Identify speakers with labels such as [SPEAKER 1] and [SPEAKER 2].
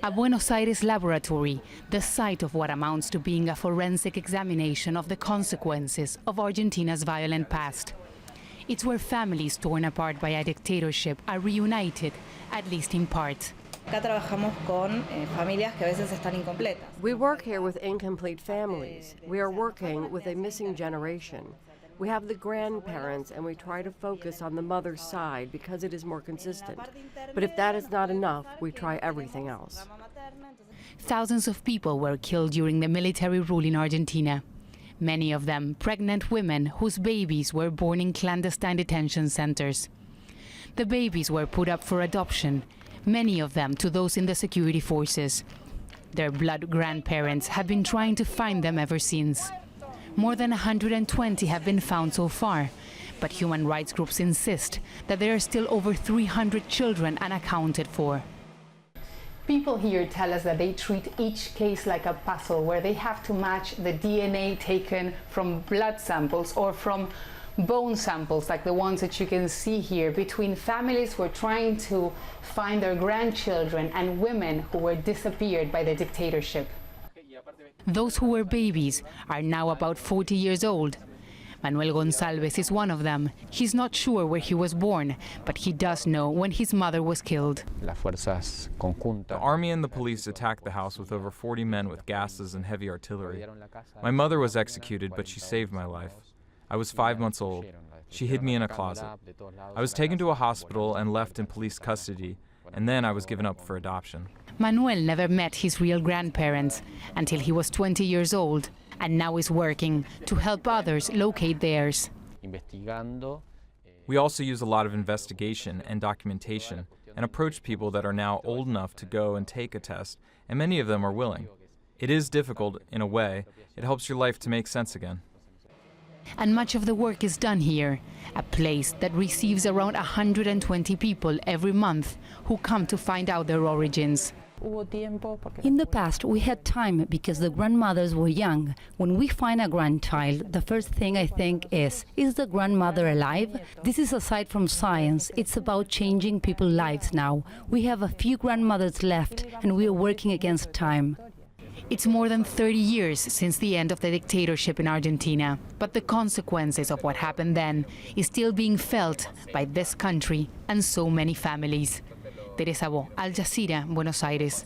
[SPEAKER 1] A Buenos Aires laboratory, the site of what amounts to being a forensic examination of the consequences of Argentina's violent past. It's where families torn apart by a dictatorship are reunited, at least in part.
[SPEAKER 2] We work here with incomplete families. We are working with a missing generation. We have the grandparents, and we try to focus on the mother's side because it is more consistent. But if that is not enough, we try everything else.
[SPEAKER 1] Thousands of people were killed during the military rule in Argentina. Many of them pregnant women whose babies were born in clandestine detention centers. The babies were put up for adoption, many of them to those in the security forces. Their blood grandparents have been trying to find them ever since. More than 120 have been found so far, but human rights groups insist that there are still over 300 children unaccounted for. People here tell us that they treat each case like a puzzle where they have to match the DNA taken from blood samples or from bone samples like the ones that you can see here between families who are trying to find their grandchildren and women who were disappeared by the dictatorship. Those who were babies are now about 40 years old. Manuel Goncalves is one of them. He's not sure where he was born, but he does know when his mother was killed.
[SPEAKER 3] The army and the police attacked the house with over 40 men with gases and heavy artillery. My mother was executed, but she saved my life. I was 5 months old. She hid me in a closet. I was taken to a hospital and left in police custody, and then I was given up for adoption.
[SPEAKER 1] Manuel never met his real grandparents until he was 20 years old, and now is working to help others locate theirs.
[SPEAKER 3] We also use a lot of investigation and documentation and approach people that are now old enough to go and take a test, and many of them are willing. It is difficult in a way. It helps your life to make sense again.
[SPEAKER 1] And much of the work is done here, a place that receives around 120 people every month who come to find out their origins.
[SPEAKER 4] In the past, we had time because the grandmothers were young. When we find a grandchild, the first thing I think is the grandmother alive? This is aside from science. It's about changing people's lives now. We have a few grandmothers left, and we are working against time.
[SPEAKER 1] It's more than 30 years since the end of the dictatorship in Argentina, but the consequences of what happened then is still being felt by this country and so many families. Teresa, Al Jazeera, Buenos Aires.